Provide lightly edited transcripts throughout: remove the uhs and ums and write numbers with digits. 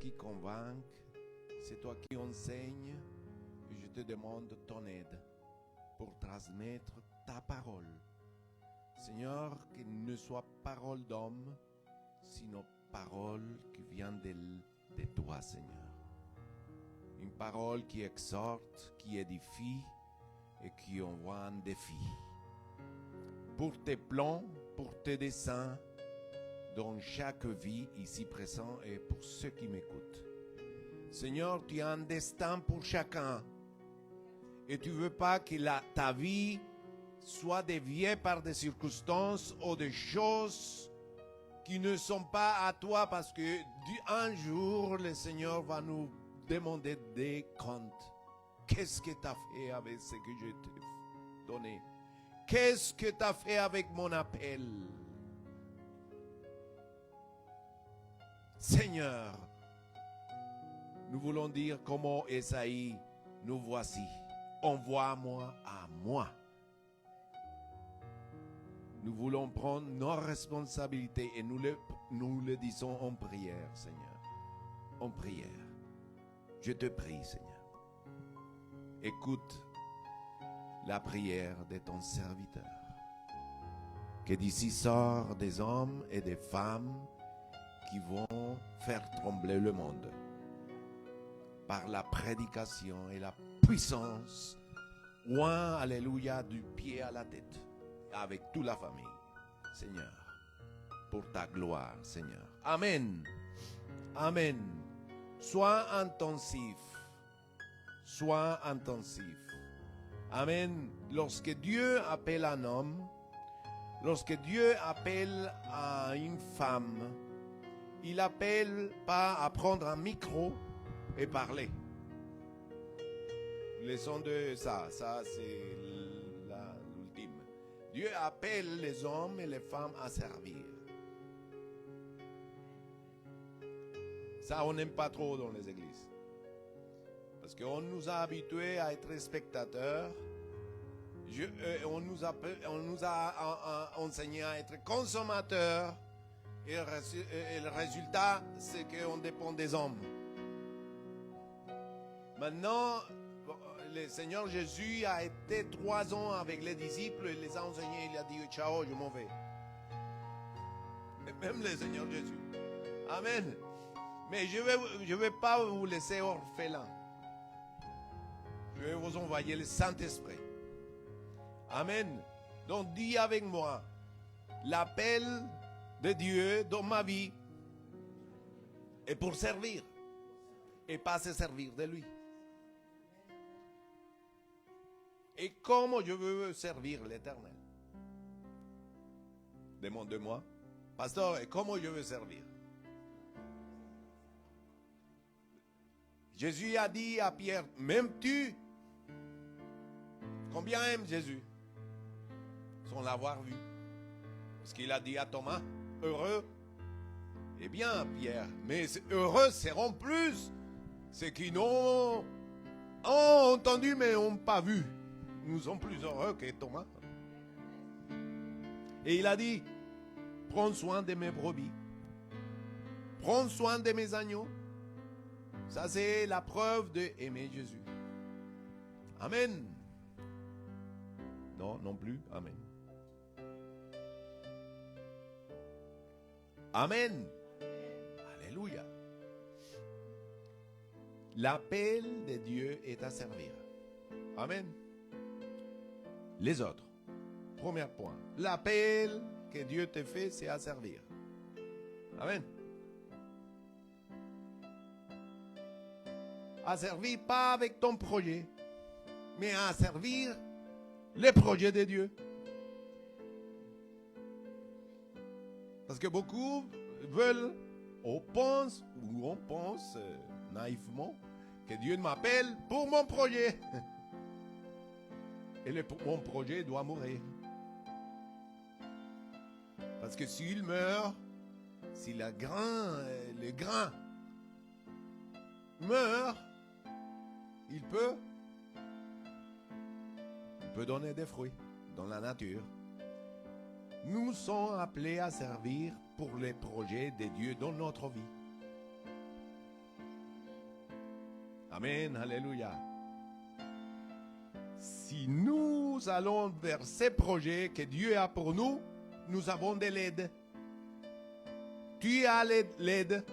qui convainc, c'est toi qui enseignes, et je te demande ton aide pour transmettre ta parole. Seigneur, qu'il ne soit parole d'homme, sinon parole qui vient de toi, Seigneur. Une parole qui exhorte, qui édifie et qui envoie un défi. Pour tes plans, pour tes desseins, dans chaque vie ici présent et pour ceux qui m'écoutent. Seigneur, tu as un destin pour chacun. Et tu ne veux pas que ta vie soit déviée par des circonstances ou des choses qui ne sont pas à toi, parce que un jour, le Seigneur va nous demander des comptes. Qu'est-ce que tu as fait avec ce que je t'ai donné? Qu'est-ce que tu as fait avec mon appel? Seigneur, nous voulons dire comment Esaïe, nous voici. Envoie-moi à moi. Nous voulons prendre nos responsabilités et nous le disons en prière, Seigneur. En prière. Je te prie, Seigneur. Écoute la prière de ton serviteur. Que d'ici sortent des hommes et des femmes qui vont faire trembler le monde par la prédication et la puissance, loin, alléluia, du pied à la tête, avec toute la famille, Seigneur, pour ta gloire, Seigneur. Amen. Amen. Sois intensif. Sois intensif. Amen. Lorsque Dieu appelle un homme, lorsque Dieu appelle à une femme, il appelle pas à prendre un micro et parler. Leçon de ça c'est l'ultime. Dieu appelle les hommes et les femmes à servir. Ça, on n'aime pas trop dans les églises. Parce qu'on nous a habitués à être spectateurs. On nous a enseigné à être consommateurs. Et le résultat, c'est qu'on dépend des hommes. Maintenant, le Seigneur Jésus a été 3 ans avec les disciples, il les a enseignés, il a dit ciao, je m'en vais. Et même le Seigneur Jésus. Amen. Mais je vais pas vous laisser orphelins. Je vais vous envoyer le Saint-Esprit. Amen. Donc dis avec moi, l'appel de Dieu dans ma vie est pour servir et pas se servir de lui. Et comment je veux servir l'Éternel? Demande-moi, pasteur, et comment je veux servir? Jésus a dit à Pierre, m'aimes-tu? Combien aime Jésus? Sans l'avoir vu. Parce qu'il a dit à Thomas, heureux. Eh bien, Pierre, mais heureux seront plus ceux qui n'ont entendu mais n'ont pas vu. Nous sommes plus heureux que Thomas. Et il a dit, prends soin de mes brebis. Prends soin de mes agneaux. Ça, c'est la preuve d'aimer Jésus. Amen. Non plus. Amen. Amen. Alléluia. L'appel de Dieu est à servir. Amen. Les autres. Premier point. L'appel que Dieu te fait, c'est à servir. Amen. À servir pas avec ton projet, mais à servir les projets de Dieu. Parce que beaucoup veulent, on pense naïvement que Dieu m'appelle pour mon projet. Et mon projet doit mourir. Parce que s'il meurt, si le grain meurt, il peut donner des fruits dans la nature. Nous sommes appelés à servir pour les projets de Dieu dans notre vie. Amen, alléluia. Si nous allons vers ces projets que Dieu a pour nous, nous avons de l'aide. Tu as l'aide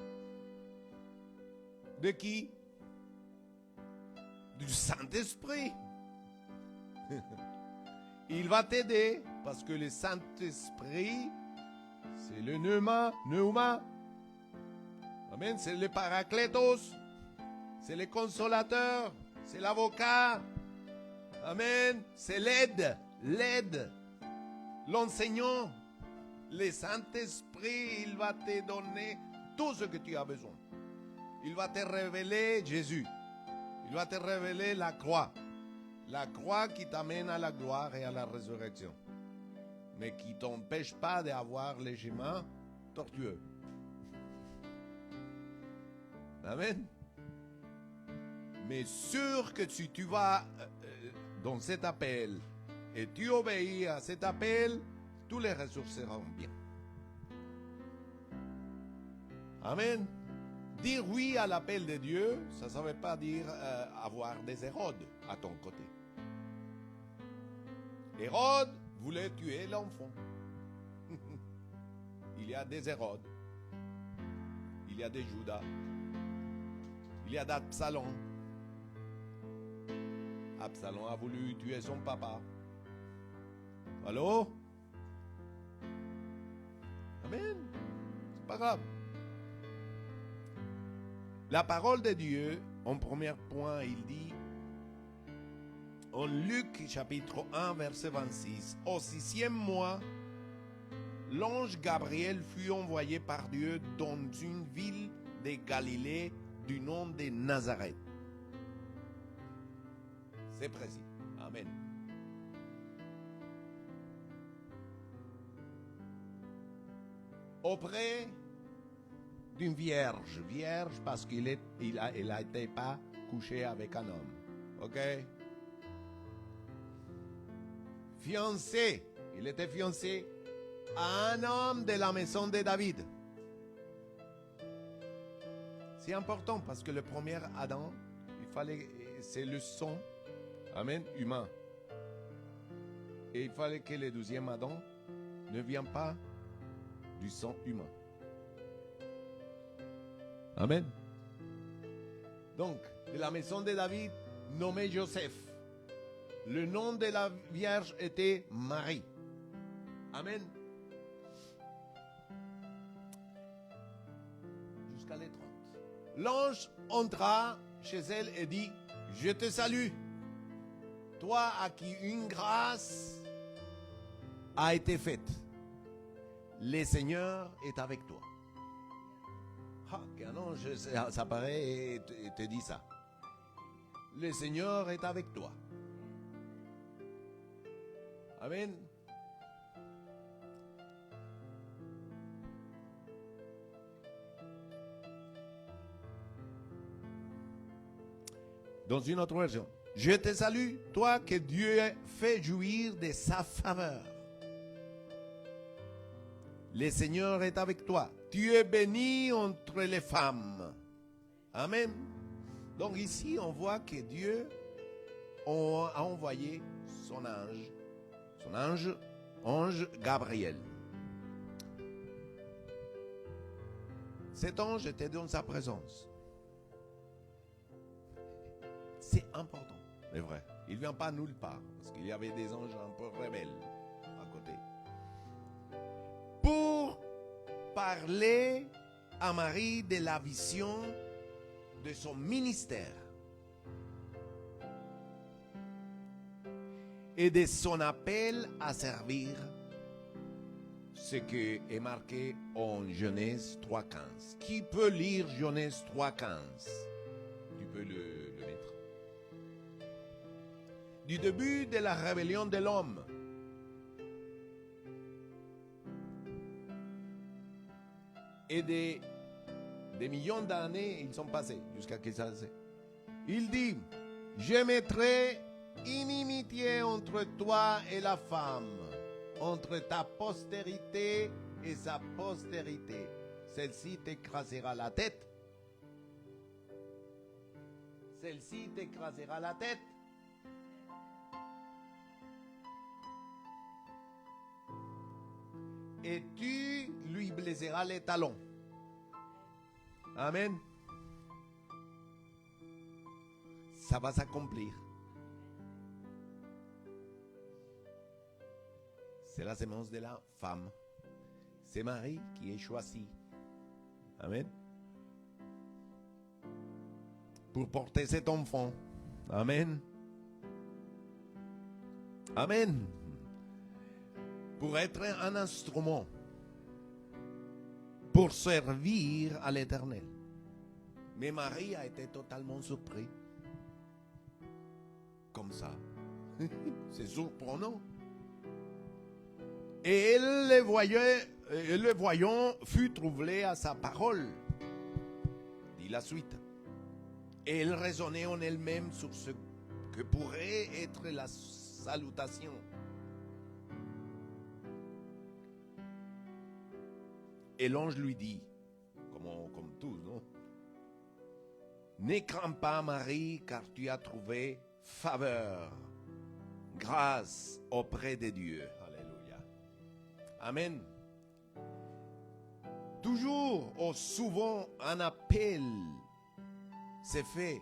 de qui? Du Saint-Esprit. Il va t'aider parce que le Saint-Esprit, c'est le pneuma. Amen, c'est le Paraclétos, c'est le consolateur, c'est l'avocat. Amen, c'est l'aide, l'enseignant. Le Saint-Esprit, il va te donner tout ce que tu as besoin. Il va te révéler Jésus. Il va te révéler la croix. La croix qui t'amène à la gloire et à la résurrection. Mais qui ne t'empêche pas d'avoir les chemins tortueux. Amen. Mais sûr que si tu vas dans cet appel et tu obéis à cet appel, tous les ressources seront bien. Amen. Dire oui à l'appel de Dieu, ça ne veut pas dire avoir des Hérodes à ton côté. Hérode voulait tuer l'enfant. Il y a des Hérodes. Il y a des Judas. Il y a d'Absalom. Absalom a voulu tuer son papa. Allô? Amen. C'est pas grave. La parole de Dieu, en premier point, il dit, en Luc chapitre 1, verset 26, au 6e mois, l'ange Gabriel fut envoyé par Dieu dans une ville de Galilée du nom de Nazareth. C'est précis. Amen. Auprès d'une vierge. Vierge parce qu'il n'était pas couché avec un homme. Ok? Fiancé. Il était fiancé à un homme de la maison de David. C'est important parce que le premier Adam, c'est le sang, amen, humain. Et il fallait que le deuxième Adam ne vienne pas du sang humain. Amen. Donc, de la maison de David, nommé Joseph. Le nom de la Vierge était Marie. Amen. Jusqu'à les 30. L'ange entra chez elle et dit, je te salue, toi à qui une grâce a été faite. Le Seigneur est avec toi. Ah, qu'un ange s'apparaît et te dit ça. Le Seigneur est avec toi. Amen. Dans une autre version, je te salue, toi que Dieu fait jouir de sa faveur. Le Seigneur est avec toi. Tu es bénie entre les femmes. Amen. Donc ici, on voit que Dieu a envoyé son ange Gabriel. Cet ange était dans sa présence. C'est important, mais vrai. Il ne vient pas nulle part, parce qu'il y avait des anges un peu rebelles à côté. Pour parler à Marie de la vision de son ministère et de son appel à servir, ce qui est marqué en Genèse 3.15. Qui peut lire Genèse 3.15? Tu peux le mettre. Du début de la rébellion de l'homme. Et des millions d'années, ils sont passés jusqu'à ce que ça se... Il dit, je mettrai inimitié entre toi et la femme, entre ta postérité et sa postérité. Celle-ci t'écrasera la tête, celle-ci t'écrasera la tête. Et tu lui blesseras les talons. Amen. Ça va s'accomplir. C'est la sémence de la femme. C'est Marie qui est choisie. Amen. Pour porter cet enfant. Amen. Amen. Pour être un instrument. Pour servir à l'Éternel. Mais Marie a été totalement surprise. Comme ça. C'est surprenant. Et elle le voyant, fut troublée à sa parole. Dit la suite. Et elle raisonnait en elle-même sur ce que pourrait être la salutation. Et l'ange lui dit, comme tous, non? Ne crains pas, Marie, car tu as trouvé faveur, grâce auprès de Dieu. Alléluia. Amen. Toujours ou souvent un appel s'est fait.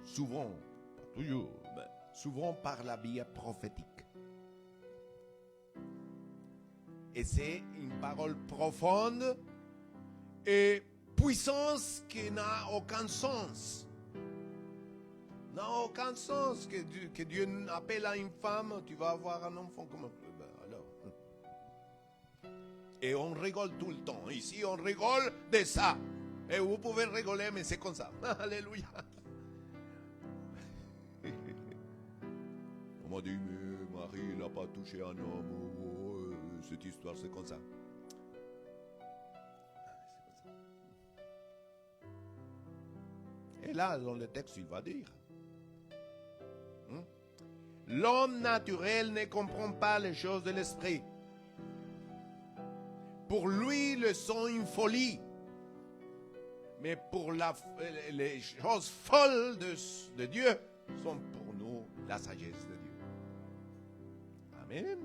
Souvent, pas toujours, mais souvent par la vie prophétique. Et c'est une parole profonde et puissance qui n'a aucun sens. N'a aucun sens que Dieu appelle à une femme, tu vas avoir un enfant comme alors. Et on rigole tout le temps. Ici, on rigole de ça. Et vous pouvez rigoler, mais c'est comme ça. Alléluia. On m'a dit, mais Marie n'a pas touché un homme. Cette histoire, c'est comme ça. Et là, dans le texte, il va dire. L'homme naturel ne comprend pas les choses de l'esprit. Pour lui, le sont une folie. Mais pour les choses folles de Dieu sont pour nous la sagesse de Dieu. Amen.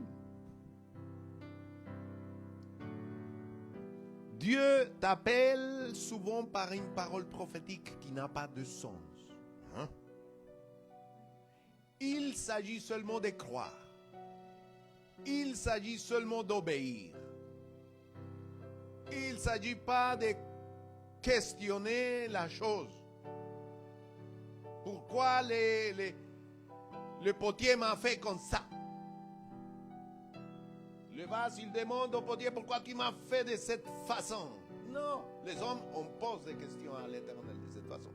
Dieu t'appelle souvent par une parole prophétique qui n'a pas de sens. Il s'agit seulement de croire. Il s'agit seulement d'obéir. Il ne s'agit pas de questionner la chose. Pourquoi le potier m'a fait comme ça? Le vase, il demande au potier, pourquoi tu m'as fait de cette façon? Non, les hommes, on pose des questions à l'Éternel de cette façon.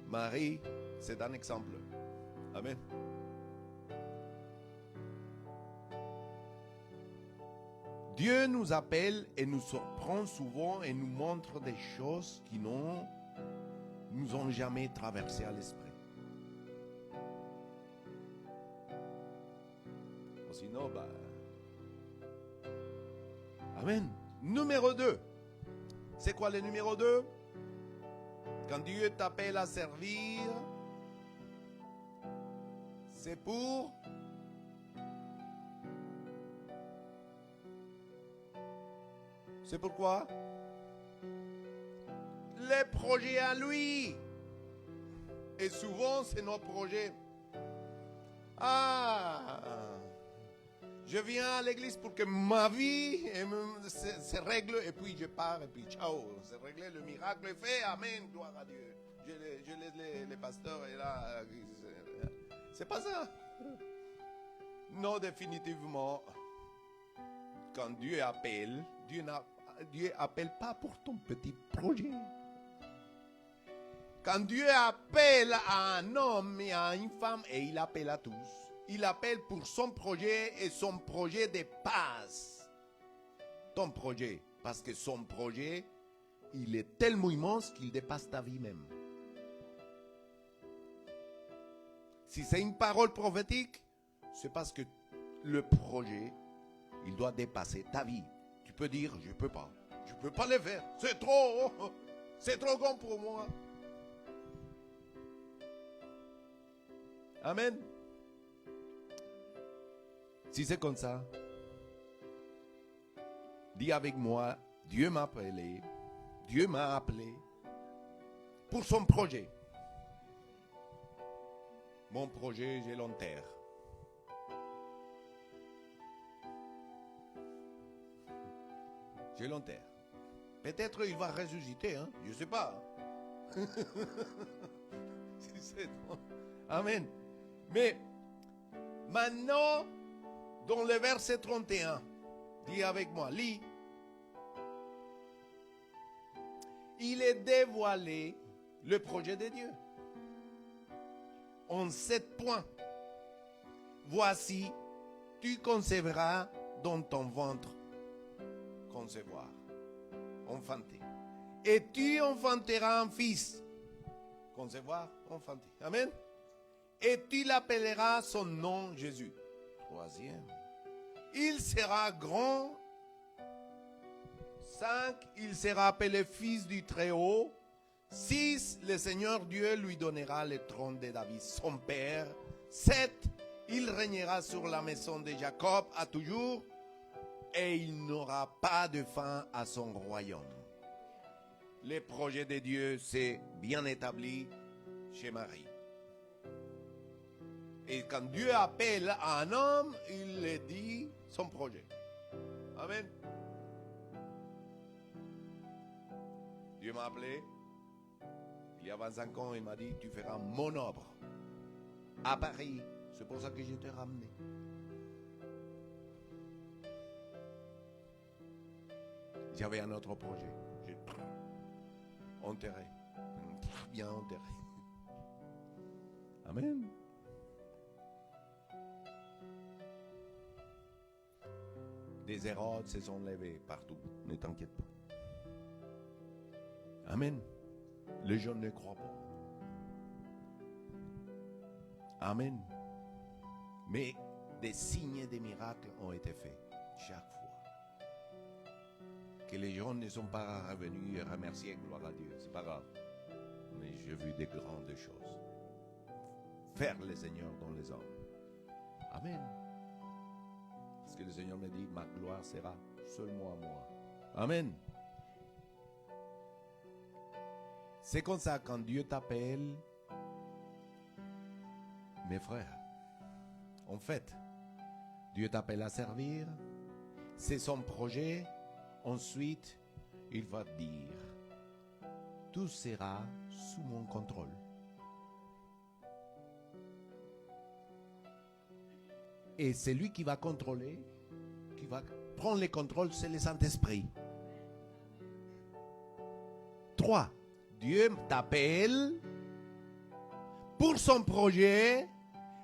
Marie, c'est un exemple. Amen. Dieu nous appelle et nous surprend souvent et nous montre des choses qui nous ont jamais traversé à l'esprit. Sinon, Amen. Numéro 2. C'est quoi le numéro 2? Quand Dieu t'appelle à servir, c'est pour C'est pourquoi les projets à lui. Et souvent, c'est nos projets. Je viens à l'église pour que ma vie se règle et puis je pars et puis ciao. C'est réglé, le miracle est fait. Amen, gloire à Dieu. Je laisse les pasteurs et là, c'est pas ça. Non, définitivement. Quand Dieu appelle, Dieu appelle pas pour ton petit projet. Quand Dieu appelle à un homme et à une femme, et il appelle à tous, il appelle pour son projet et son projet dépasse ton projet. Parce que son projet, il est tellement immense qu'il dépasse ta vie même. Si c'est une parole prophétique, c'est parce que le projet, il doit dépasser ta vie. Tu peux dire, je ne peux pas le faire. C'est trop grand pour moi. Amen. Si c'est comme ça, dis avec moi, Dieu m'a appelé pour son projet. Mon projet, je l'enterre. Je l'enterre. Peut-être il va ressusciter, hein? Je ne sais pas. Amen. Mais maintenant, dans le verset 31, dis avec moi, lis. Il est dévoilé le projet de Dieu. En 7 points. Voici, tu concevras dans ton ventre. Concevoir. Enfanter. Et tu enfanteras un fils. Concevoir, enfanter. Amen. Et tu l'appelleras son nom Jésus. 3e. Il sera grand. 5. Il sera appelé fils du Très-Haut. 6. Le Seigneur Dieu lui donnera le trône de David, son père. 7. Il régnera sur la maison de Jacob à toujours. Et il n'aura pas de fin à son royaume. Le projet de Dieu s'est bien établi chez Marie. Et quand Dieu appelle un homme, il lui dit son projet. Amen. Dieu m'a appelé. Il y a 25 ans, il m'a dit, tu feras mon œuvre à Paris. C'est pour ça que je t'ai ramené. J'avais un autre projet. J'ai enterré. Bien enterré. Amen. Des Hérodes se sont levés partout. Ne t'inquiète pas. Amen. Les gens ne croient pas. Amen. Mais des signes et des miracles ont été faits chaque fois. Que les gens ne sont pas revenus et remercier, gloire à Dieu. C'est pas grave. Mais j'ai vu des grandes choses. Faire le Seigneur dans les hommes. Amen. Parce que le Seigneur me dit, ma gloire sera seulement à moi. Amen. C'est comme ça, quand Dieu t'appelle, mes frères, en fait, Dieu t'appelle à servir, c'est son projet. Ensuite, il va dire, tout sera sous mon contrôle. Et c'est lui qui va contrôler, qui va prendre le contrôle, c'est le Saint-Esprit. 3. Dieu t'appelle pour son projet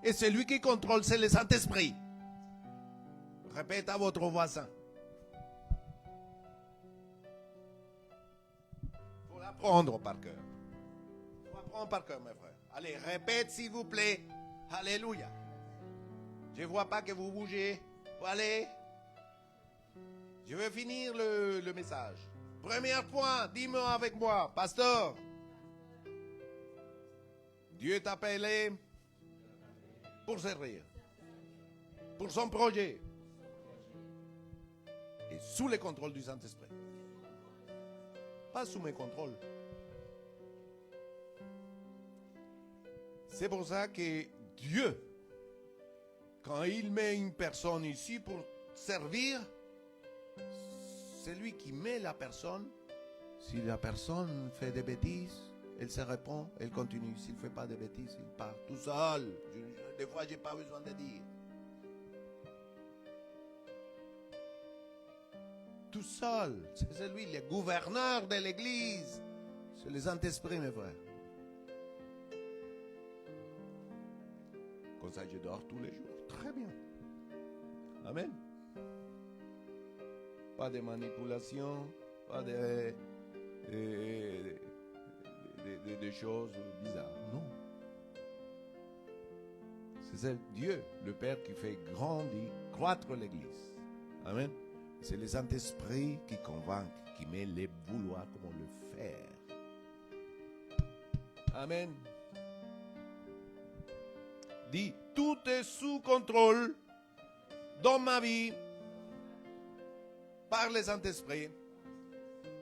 et celui qui contrôle, c'est le Saint-Esprit. Répète à votre voisin. Il faut l'apprendre par cœur. Il faut l'apprendre par cœur, mes frères. Allez, répète s'il vous plaît. Alléluia. Je ne vois pas que vous bougez. Allez. Je vais finir le message. Premier point, dis-moi avec moi, pasteur. Dieu t'a appelé pour servir, pour son projet, et sous le contrôle du Saint-Esprit. Pas sous mes contrôles. C'est pour ça que Dieu, quand il met une personne ici pour servir, c'est lui qui met la personne. Si la personne fait des bêtises, elle se répond, elle continue. S'il ne fait pas de bêtises, il part tout seul. Des fois, je n'ai pas besoin de dire. Tout seul. C'est lui, le gouverneur de l'Église. C'est le Saint-Esprit, mes frères. Comme ça, je dors tous les jours. Très bien. Amen. Pas de manipulation, pas de choses bizarres. Non. C'est Dieu, le Père, qui fait grandir, croître l'Église. Amen. C'est le Saint-Esprit qui convainc, qui met les vouloirs, comment le faire. Amen. Dis, tout est sous contrôle dans ma vie par le Saint-Esprit.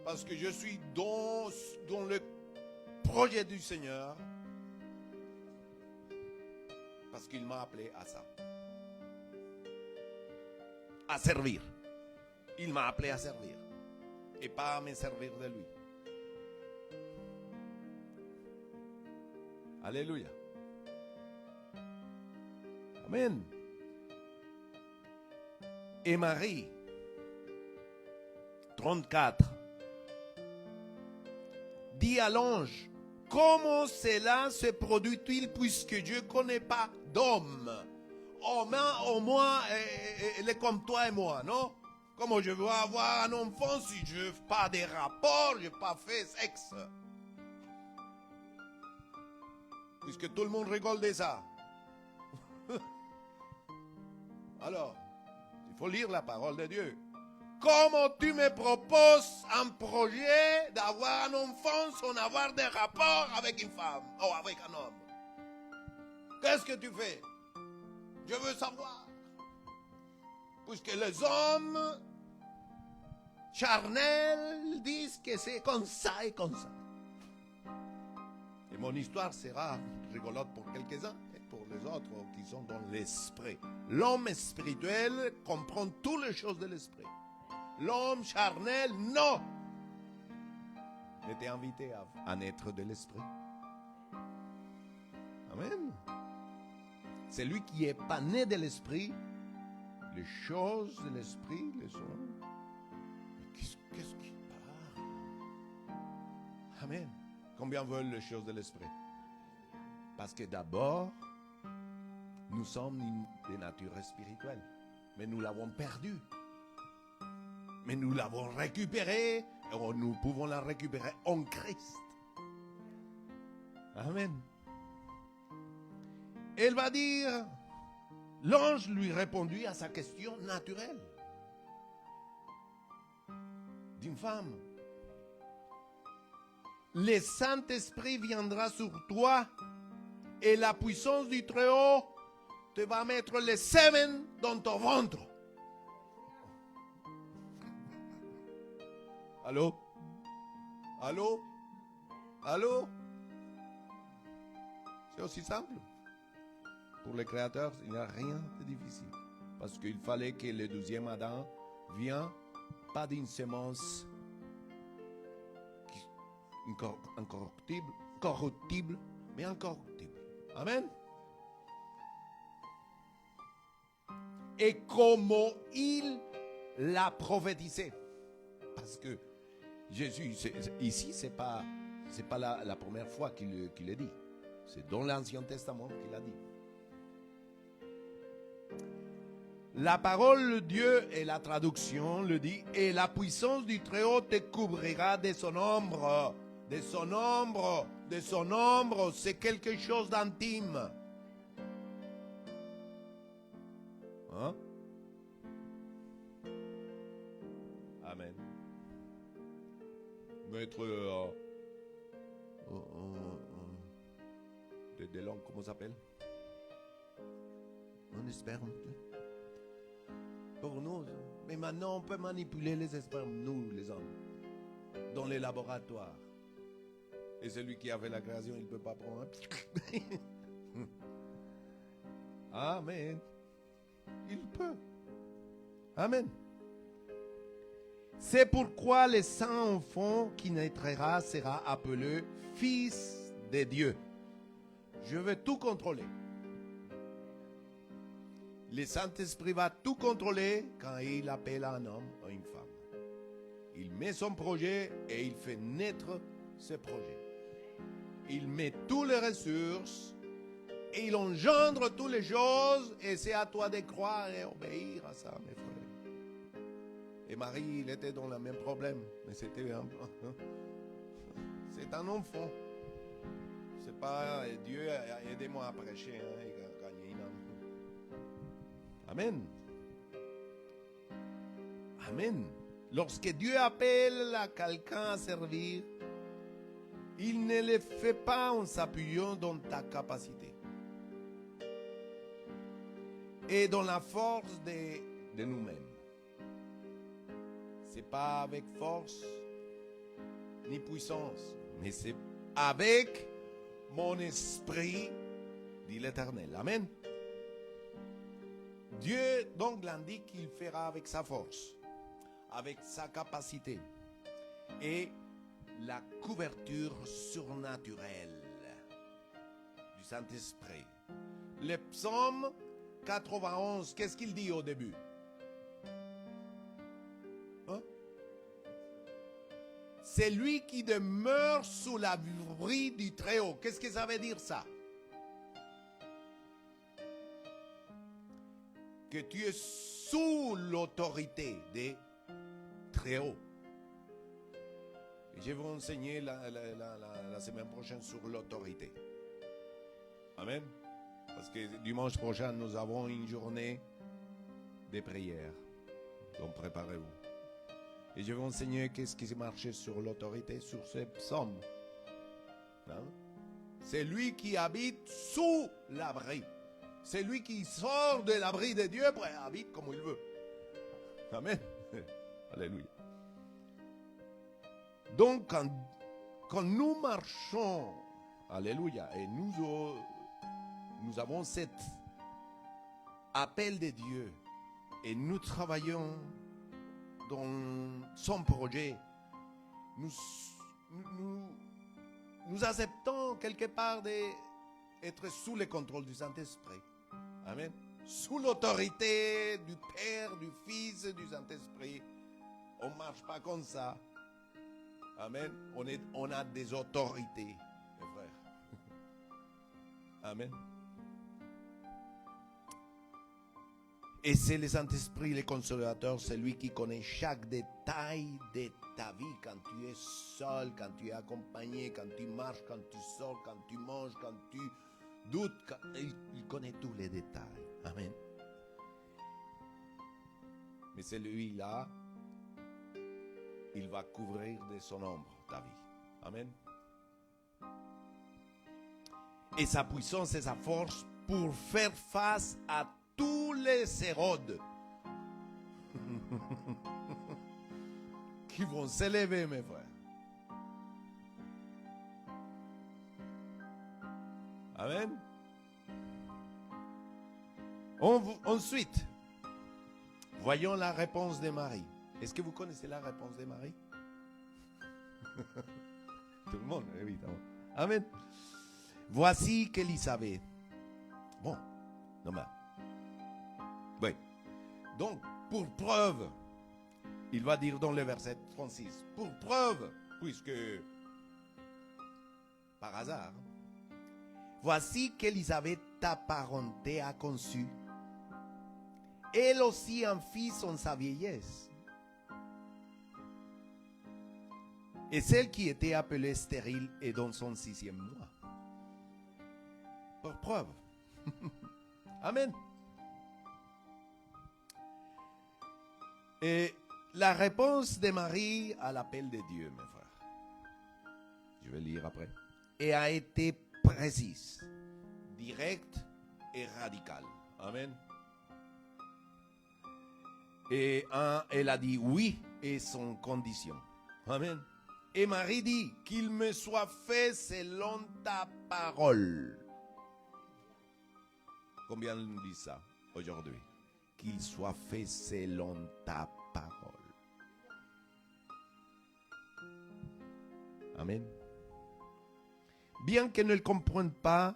Parce que je suis dans le projet du Seigneur. Parce qu'il m'a appelé à ça. À servir. Il m'a appelé à servir. Et pas à me servir de lui. Alléluia. Amen. Et Marie, 34, dit à l'ange, comment cela se produit-il puisque je ne connais pas d'homme? Au moins, elle est comme toi et moi, non? Comment je veux avoir un enfant si je n'ai pas de rapport, je n'ai pas fait sexe? Puisque tout le monde rigole de ça. Alors, il faut lire la parole de Dieu. Comment tu me proposes un projet d'avoir un enfant sans avoir de rapport avec une femme ou avec un homme? Qu'est-ce que tu fais? Je veux savoir. Puisque les hommes charnels disent que c'est comme ça et comme ça. Et mon histoire sera rigolote pour quelques-uns et pour les autres qui sont dans l'esprit. L'homme spirituel comprend toutes les choses de l'esprit. L'homme charnel, non. Était invité à naître de l'esprit. Amen. C'est lui qui n'est pas né de l'esprit. Les choses de l'esprit, les hommes. Qu'est-ce qui parle? Amen. Combien veulent les choses de l'esprit? Parce que d'abord, nous sommes de nature spirituelle. Mais nous l'avons perdu. Mais nous l'avons récupéré. Et nous pouvons la récupérer en Christ. Amen. Elle va dire, l'ange lui répondit à sa question naturelle. D'une femme. Le Saint-Esprit viendra sur toi et la puissance du Très-Haut te va mettre les semaines dans ton ventre. Allô? Allô? Allô? C'est aussi simple. Pour les créateurs, il n'y a rien de difficile. Parce qu'il fallait que le 12e Adam vienne, pas d'une semence corruptible, mais incorruptible. Amen. Et comment il l'a prophétisé. Parce que Jésus, ici, ce n'est pas la première fois qu'il le dit. C'est dans l'Ancien Testament qu'il a dit. La parole de Dieu et la traduction le dit, et la puissance du Très-Haut te couvrira de son ombre. De son ombre, de son ombre, c'est quelque chose d'intime. Hein? Amen. Maître des langues, comment ça s'appelle? Un sperme. Pour nous, mais maintenant on peut manipuler les spermes, nous les hommes, dans les laboratoires. Et celui qui a fait la création, il ne peut pas prendre. Amen. Il peut. Amen. C'est pourquoi le saint enfant qui naîtra sera appelé fils de Dieu. Je vais tout contrôler. Le Saint-Esprit va tout contrôler quand il appelle un homme ou une femme. Il met son projet et il fait naître ce projet. Il met toutes les ressources et il engendre toutes les choses et c'est à toi de croire et obéir à ça, mes frères. Et Marie, il était dans le même problème, mais c'est un enfant. C'est pas Dieu, aidez-moi à prêcher et gagner une âme. Amen. Amen. Lorsque Dieu appelle à quelqu'un à servir, il ne le fait pas en s'appuyant dans ta capacité. et dans la force de nous-mêmes. Ce n'est pas avec force ni puissance, mais c'est avec mon esprit, dit l'Éternel. Amen. Dieu donc l'indique qu'il fera avec sa force, avec sa capacité et la couverture surnaturelle du Saint-Esprit. Le psaume 91, qu'est-ce qu'il dit au début? Hein? C'est lui qui demeure sous l'abri du Très-Haut. Qu'est-ce que ça veut dire ça? Que tu es sous l'autorité des Très-Hauts. Je vais vous enseigner la semaine prochaine sur l'autorité. Amen. Parce que dimanche prochain, nous avons une journée de prière. Donc préparez-vous. Et je vais vous enseigner qu'est-ce qui marche sur l'autorité, sur ce psaume. Hein? C'est lui qui habite sous l'abri. C'est lui qui sort de l'abri de Dieu pour habiter comme il veut. Amen. Alléluia. Donc, quand nous marchons, alléluia, et nous avons cet appel de Dieu, et nous travaillons dans son projet, nous acceptons quelque part d'être sous le contrôle du Saint-Esprit. Amen. Sous l'autorité du Père, du Fils et du Saint-Esprit. On ne marche pas comme ça. Amen. On a des autorités, mes frères. Amen. Et c'est le Saint-Esprit, le consolateur, c'est lui qui connaît chaque détail de ta vie. Quand tu es seul, quand tu es accompagné, quand tu marches, quand tu sors, quand tu manges, quand tu doutes. Il connaît tous les détails. Amen. Mais c'est lui-là, il va couvrir de son ombre ta vie. Amen. Et sa puissance et sa force pour faire face à tous les Hérodes qui vont s'élever, mes frères. Amen. Ensuite, voyons la réponse de Marie. Est-ce que vous connaissez la réponse de Marie? Tout le monde, évidemment. Amen. Voici qu'Élisabeth. Bon, normal. Oui. Donc, pour preuve, il va dire dans le verset 36, pour preuve, puisque, par hasard, voici qu'Élisabeth, ta parenté, a conçu. Elle aussi un fils en sa vieillesse. Et celle qui était appelée stérile est dans son 6e mois. Pour preuve. Amen. Et la réponse de Marie à l'appel de Dieu, mes frères, je vais lire après, et a été précise, directe et radicale. Amen. Et elle a dit oui et sans condition. Amen. Et Marie dit qu'il me soit fait selon ta parole. Combien nous dit ça aujourd'hui? Qu'il soit fait selon ta parole. Amen. Bien qu'elle ne comprenne pas,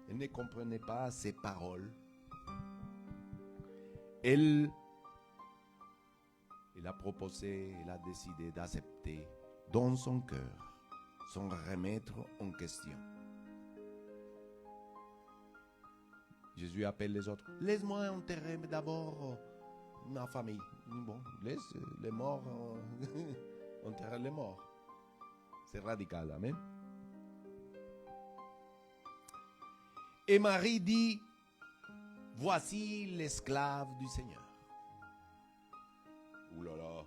elle ne comprenait pas ces paroles, elle a proposé, elle a décidé d'accepter dans son cœur, sans remettre en question. Jésus appelle les autres. Laisse-moi enterrer d'abord ma famille. Bon, laisse les morts enterrer les morts. C'est radical, amen. Et Marie dit, voici l'esclave du Seigneur. Ouh là là.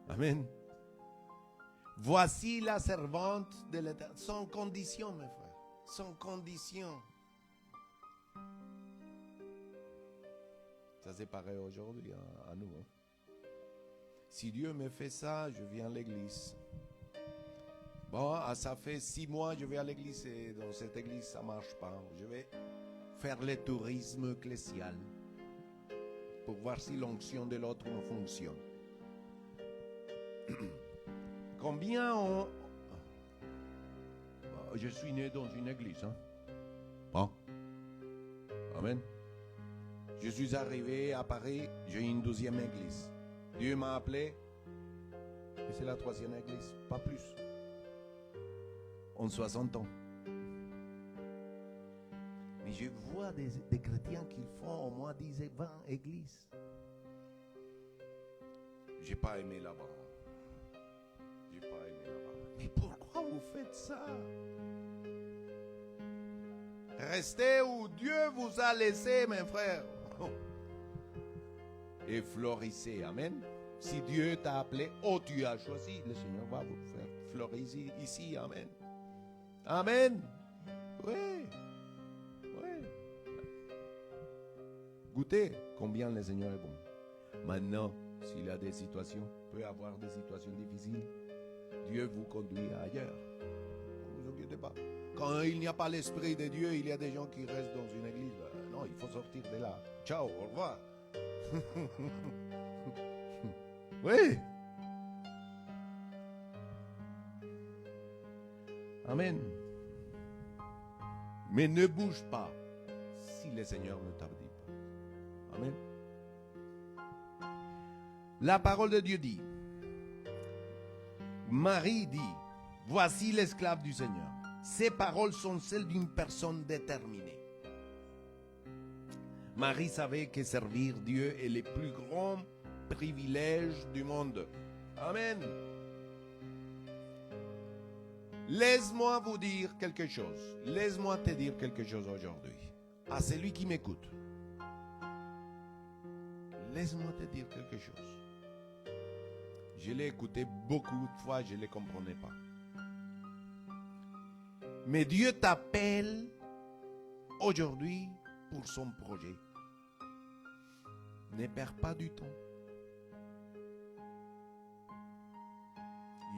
Amen. Voici la servante de l'Éternel. Sans condition, mes frères. Sans condition. Ça c'est pareil aujourd'hui à nous. Hein. Si Dieu me fait ça, je viens à l'église. Bon, ça fait 6 mois que je vais à l'église et dans cette église, ça ne marche pas. Je vais faire le tourisme ecclésial pour voir si l'onction de l'autre fonctionne. Combien on... Je suis né dans une église. Hein? Bon. Amen. Je suis arrivé à Paris, j'ai une 12e église. Dieu m'a appelé et c'est la 3e église, pas plus. En 60 ans. Mais je vois des chrétiens qui font au moins 10 et 20 églises. J'ai pas aimé là-bas. J'ai pas aimé là-bas. Mais pourquoi vous faites ça? Restez où Dieu vous a laissé, mes frères. Et florissez. Amen. Si Dieu t'a appelé, tu as choisi, le Seigneur va vous faire fleurir ici. Amen. Amen. Oui. Oui. Goûtez combien le Seigneur est bon. Maintenant, s'il y a des situations, peut y avoir des situations difficiles, Dieu vous conduit ailleurs. Ne vous inquiétez pas. Quand il n'y a pas l'Esprit de Dieu, il y a des gens qui restent dans une église. Non, il faut sortir de là. Ciao, au revoir. Oui. Amen. Mais ne bouge pas si le Seigneur ne t'a dit pas. Amen. La parole de Dieu dit, Marie dit, voici l'esclave du Seigneur. Ces paroles sont celles d'une personne déterminée. Marie savait que servir Dieu est le plus grand privilège du monde. Amen. Laisse-moi vous dire quelque chose. Laisse-moi te dire quelque chose aujourd'hui. À celui qui m'écoute. Laisse-moi te dire quelque chose. Je l'ai écouté beaucoup de fois, je ne le comprenais pas. Mais Dieu t'appelle aujourd'hui pour son projet. Ne perds pas du temps.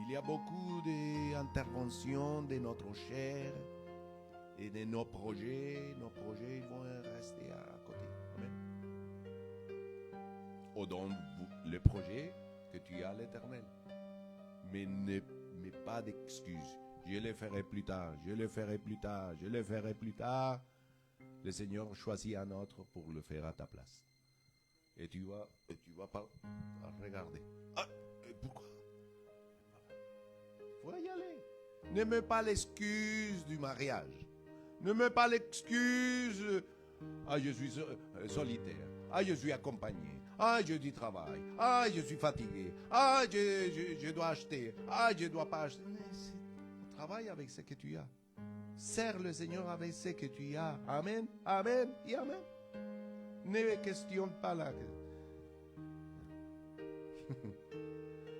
Il y a beaucoup d'interventions de notre chair et de nos projets. Nos projets ils vont rester à côté. Amen. Ou dans le projet que tu as à l'Éternel. Mais pas d'excuses. Je le ferai plus tard, je le ferai plus tard, je le ferai plus tard. Le Seigneur choisit un autre pour le faire à ta place. Et tu vas pas regarder. Ah, pourquoi? Il faut y aller. Ne mets pas l'excuse du mariage. Ne mets pas l'excuse. Ah, je suis solitaire. Ah, je suis accompagné. Ah, je du travail. Ah, je suis fatigué. Ah, je dois acheter. Ah, je ne dois pas acheter. Travaille avec ce que tu as. Sers le Seigneur avec ce que tu as. Amen, amen et amen. Ne questionne pas là.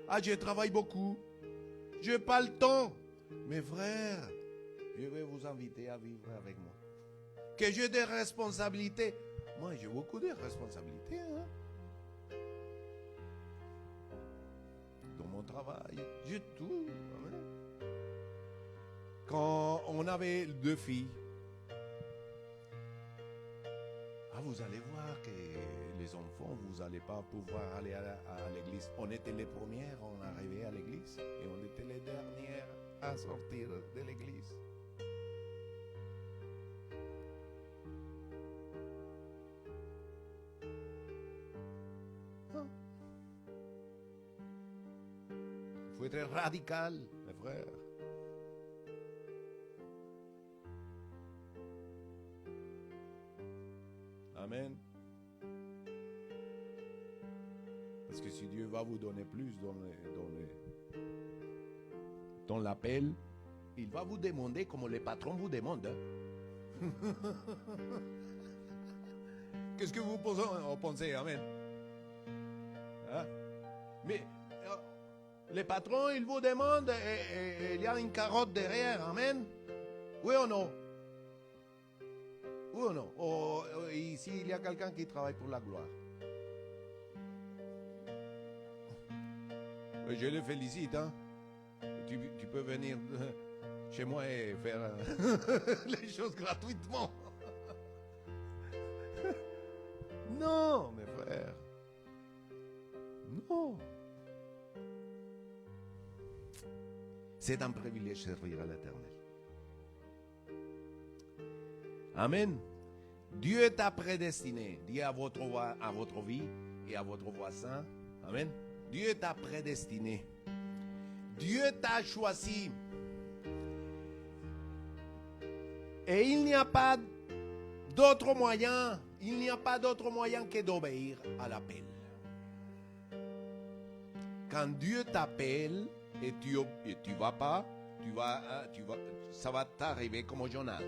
Ah, je travaille beaucoup. Je n'ai pas le temps. Mes frères, je vais vous inviter à vivre avec moi. Que j'ai des responsabilités. Moi, j'ai beaucoup de responsabilités. Hein? Dans mon travail, j'ai tout. Amen. Quand on avait 2 filles, vous allez voir que les enfants, vous n'allez pas pouvoir aller à l'église. On était les premières, on arrivait à l'église et on était les dernières à sortir de l'église. Il faut être radical, mes frères. Amen. Parce que si Dieu va vous donner plus dans l'appel, il va vous demander comme les patrons vous demandent. Qu'est-ce que vous pensez? Amen. Hein? Mais les patrons, ils vous demandent et il y a une carotte derrière. Amen. Oui ou non? Oui ou non? Ici, il y a quelqu'un qui travaille pour la gloire. Je le félicite. Hein? Tu peux venir chez moi et faire les choses gratuitement. Non, mes frères. Non. C'est un privilège de servir à l'Éternel. Amen. Dieu t'a prédestiné. Dis à votre vie et à votre voisin. Amen. Dieu t'a prédestiné. Dieu t'a choisi. Et il n'y a pas d'autre moyen. Il n'y a pas d'autre moyen que d'obéir à l'appel. Quand Dieu t'appelle et tu vas pas, ça va t'arriver comme Jonas.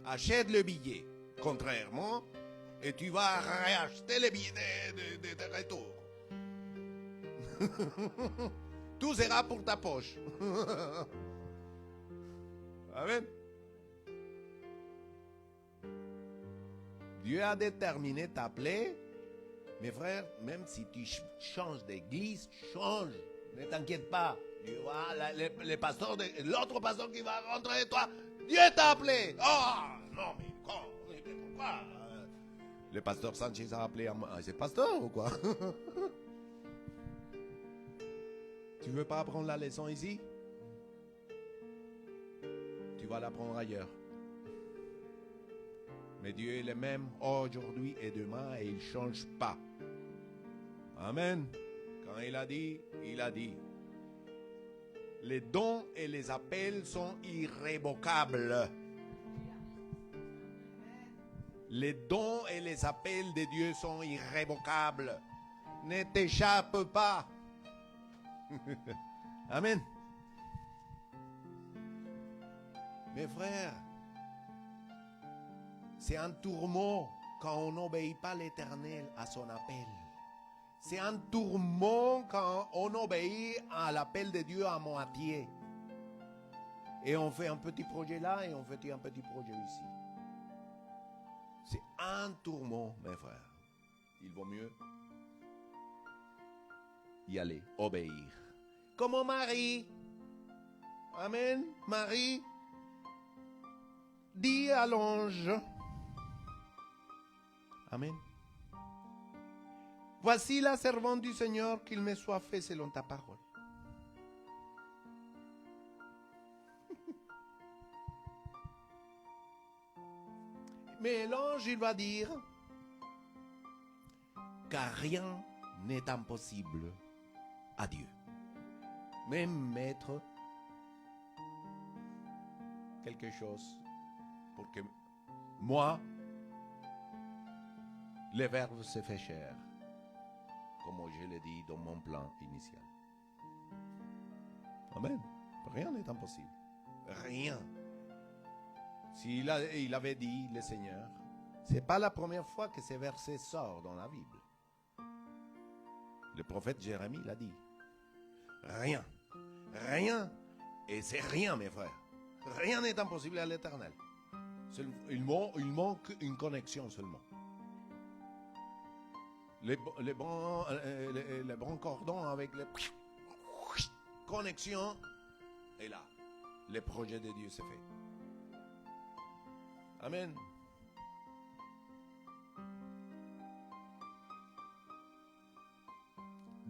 Achète le billet, contrairement, et tu vas racheter le billet de retour. Tout sera pour ta poche. Amen. Dieu a déterminé t'appeler. Mes frères, même si tu changes d'église, change. Ne t'inquiète pas. Tu vois, l'autre pasteur qui va rentrer, toi, Dieu t'a appelé. Oh, non, mais pourquoi le pasteur Sanchez a appelé à moi. C'est pasteur ou quoi? Tu veux pas apprendre la leçon ici? Tu vas l'apprendre ailleurs. Mais Dieu est le même aujourd'hui et demain et il ne change pas. Amen. Quand il a dit, il a dit. Les dons et les appels sont irrévocables. Les dons et les appels de Dieu sont irrévocables. Ne t'échappe pas. Amen. Mes frères, c'est un tourment quand on n'obéit pas l'Éternel à son appel. C'est un tourment quand on obéit à l'appel de Dieu à moitié. Et on fait un petit projet là et on fait un petit projet ici. C'est un tourment, mes frères. Il vaut mieux y aller, obéir. Comme Marie. Amen. Marie dit à l'ange. Amen. Voici la servante du Seigneur, qu'il me soit fait selon ta parole. Mais l'ange, il va dire, car rien n'est impossible à Dieu. Même mettre quelque chose pour que moi, le Verbe se fait chair, comme je l'ai dit dans mon plan initial. Amen. Rien n'est impossible. Rien. Il avait dit, le Seigneur, ce n'est pas la première fois que ces versets sortent dans la Bible. Le prophète Jérémie l'a dit. Rien. Rien. Et c'est rien, mes frères. Rien n'est impossible à l'Éternel. Il manque une connexion seulement. Les bons cordons avec les connexions. Et là, le projet de Dieu s'est fait. Amen.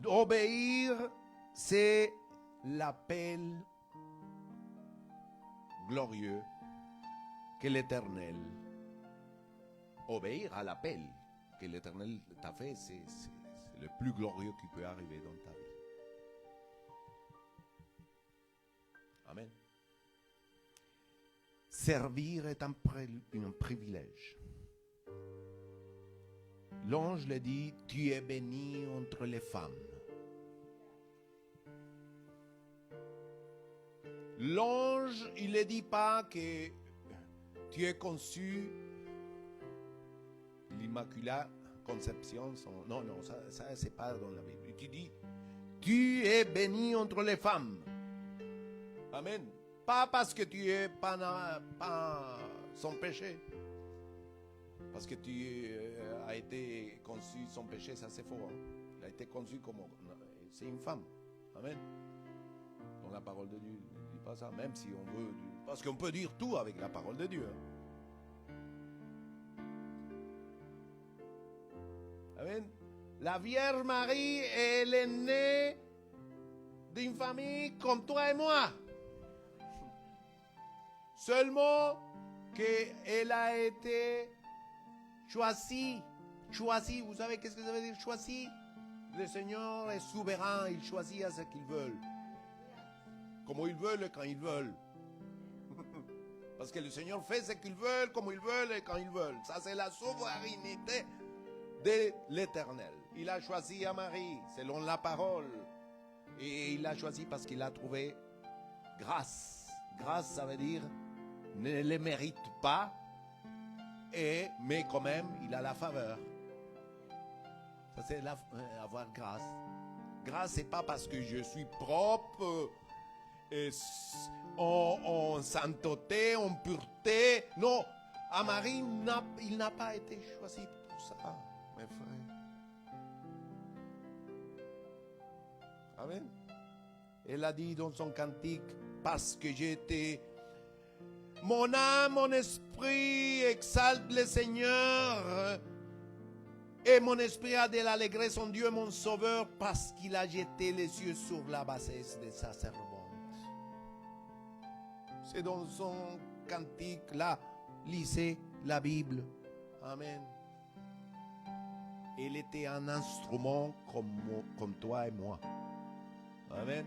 Obéir, c'est l'appel glorieux que l'Éternel. Obéir à l'appel que l'Éternel t'a fait, c'est le plus glorieux qui peut arriver dans ta vie. Amen. Servir est un privilège. L'ange le dit, tu es béni entre les femmes. L'ange, il ne dit pas que tu es conçu, l'Immaculée Conception. Non, ça c'est pas dans la Bible. Tu dis, tu es béni entre les femmes. Amen. Pas parce que tu es pas sans péché. Parce que tu as été conçu sans péché, ça c'est faux. Hein? Il a été conçu comme c'est une femme. Amen. Dans la parole de Dieu, ne dit pas ça, même si on veut. Parce qu'on peut dire tout avec la parole de Dieu. Amen. La Vierge Marie, elle est née d'une famille comme toi et moi. Seulement qu'elle a été choisie. Choisie, vous savez qu'est-ce que ça veut dire choisie? Le Seigneur est souverain, il choisit à ce qu'il veut. Comment il veut et quand il veut. Parce que le Seigneur fait ce qu'il veut, comme il veut et quand il veut. Ça, c'est la souveraineté de l'Éternel. Il a choisi à Marie, selon la parole. Et il l'a choisi parce qu'il a trouvé grâce. Grâce, ça veut dire ne le mérite pas, mais quand même, il a la faveur. Ça, c'est avoir grâce. Grâce, c'est pas parce que je suis propre, en sainteté, en pureté. Non, à Marie, il n'a pas été choisi pour ça, mes frères. Amen. Elle a dit dans son cantique, parce que j'étais... Mon âme, mon esprit exalte le Seigneur. Et mon esprit a de l'allégresse en Dieu, mon sauveur, parce qu'il a jeté les yeux sur la bassesse de sa servante. C'est dans son cantique, là, lisez la Bible. Amen. Elle était un instrument comme toi et moi. Amen.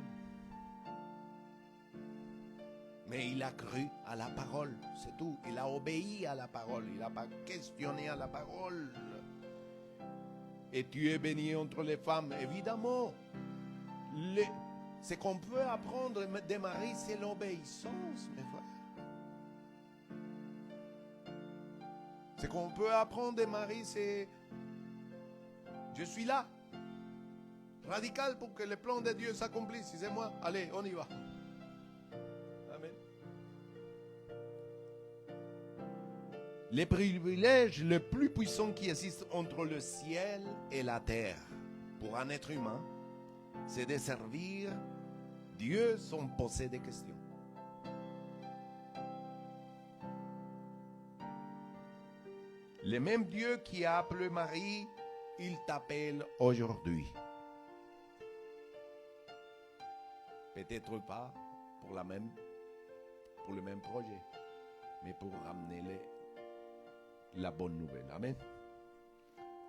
Mais il a cru à la parole, c'est tout. Il a obéi à la parole. Il n'a pas questionné à la parole. Et tu es béni entre les femmes. Évidemment, ce qu'on peut apprendre de Marie, c'est l'obéissance, mes frères. Ce qu'on peut apprendre de Marie, c'est... Je suis là. Radical pour que le plan de Dieu s'accomplisse. Si c'est moi, allez, on y va. Amen. Les privilèges les plus puissants qui existent entre le ciel et la terre pour un être humain, c'est de servir Dieu sans poser de questions. Le même Dieu qui a appelé Marie, il t'appelle aujourd'hui. Peut-être pas pour le même projet, mais pour ramener la bonne nouvelle. Amen.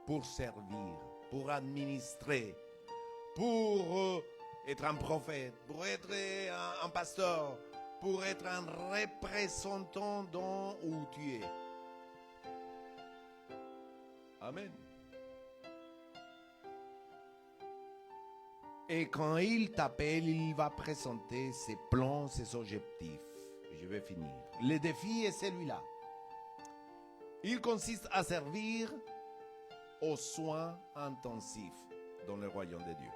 Pour servir, pour administrer, pour être un prophète, pour être un pasteur, pour être un représentant dans où tu es. Amen. Et quand il t'appelle, il va présenter ses plans, ses objectifs. Je vais finir. Le défi est celui-là. Il consiste à servir aux soins intensifs dans le royaume de Dieu.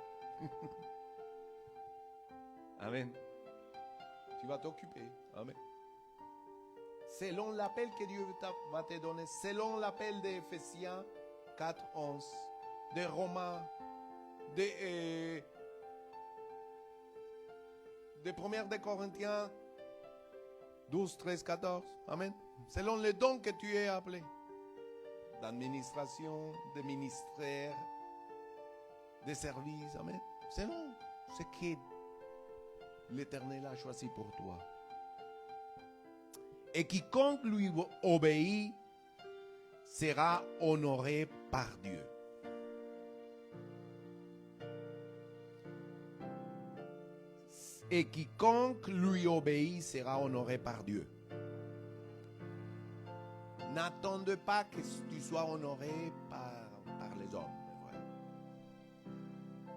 Amen. Tu vas t'occuper. Amen. Selon l'appel que Dieu va te donner, selon l'appel d'Éphésiens 4, 11, de Romains, de 1 de Corinthiens 12, 13, 14. Amen. Selon les dons que tu es appelé. D'administration, de ministère, de service. Amen. Selon ce que l'Éternel a choisi pour toi. Et quiconque lui obéit sera honoré par Dieu. Et quiconque lui obéit sera honoré par Dieu. N'attendez pas que tu sois honoré par les hommes.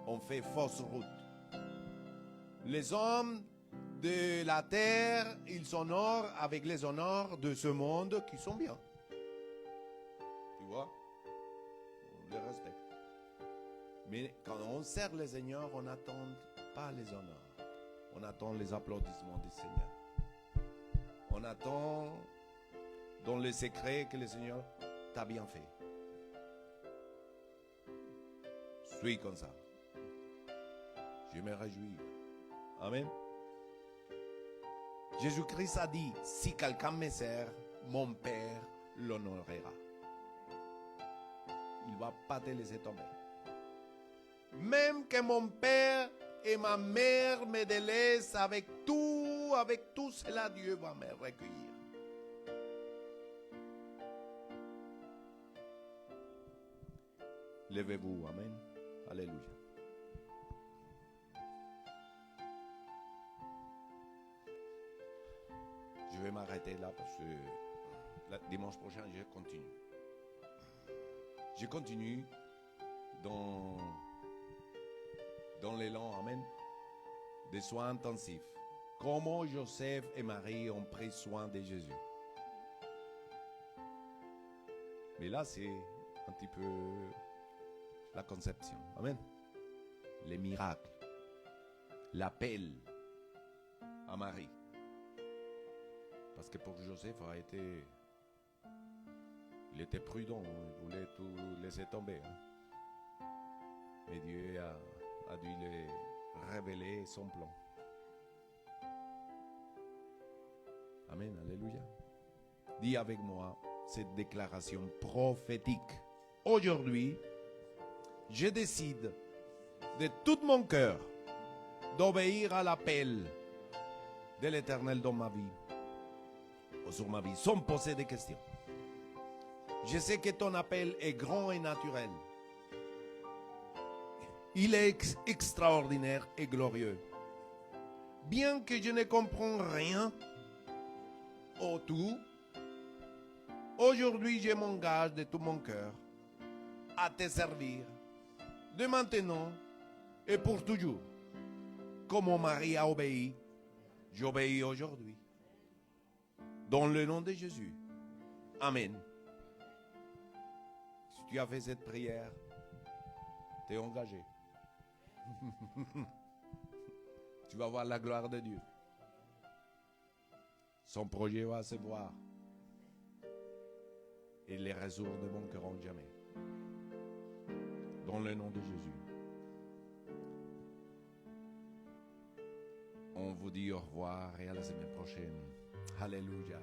On fait fausse route. Les hommes de la terre, ils s'honorent avec les honneurs de ce monde qui sont bien. Tu vois? On les respecte. Mais quand on sert le Seigneur, on n'attend pas les honneurs. On attend les applaudissements du Seigneur. On attend dans le secret que le Seigneur t'a bien fait. Suis comme ça. Je me réjouis. Amen. Jésus-Christ a dit, si quelqu'un me sert, mon Père l'honorera. Il ne va pas te laisser tomber. Même que mon Père et ma mère me délaissent avec tout cela, Dieu va me recueillir. Levez-vous, Amen. Alléluia. Je vais m'arrêter là parce que dimanche prochain, je continue. Je continue dans l'élan, Amen, des soins intensifs. Comment Joseph et Marie ont pris soin de Jésus. Mais là, c'est un petit peu la conception. Amen. Les miracles. L'appel à Marie. Parce que pour Joseph, il était prudent, il voulait tout laisser tomber. Mais Dieu a dû lui révéler son plan. Amen, alléluia. Dis avec moi cette déclaration prophétique. Aujourd'hui, je décide de tout mon cœur d'obéir à l'appel de l'Éternel dans ma vie. Sur ma vie, sans poser des questions. Je sais que ton appel est grand et naturel. Il est extraordinaire et glorieux. Bien que je ne comprenne rien au tout, aujourd'hui je m'engage de tout mon cœur à te servir de maintenant et pour toujours. Comme mon mari a obéi, j'obéis aujourd'hui. Dans le nom de Jésus. Amen. Si tu as fait cette prière, tu es engagé. Tu vas voir la gloire de Dieu. Son projet va se voir. Et les ressources ne manqueront jamais. Dans le nom de Jésus. On vous dit au revoir et à la semaine prochaine. Alléluia.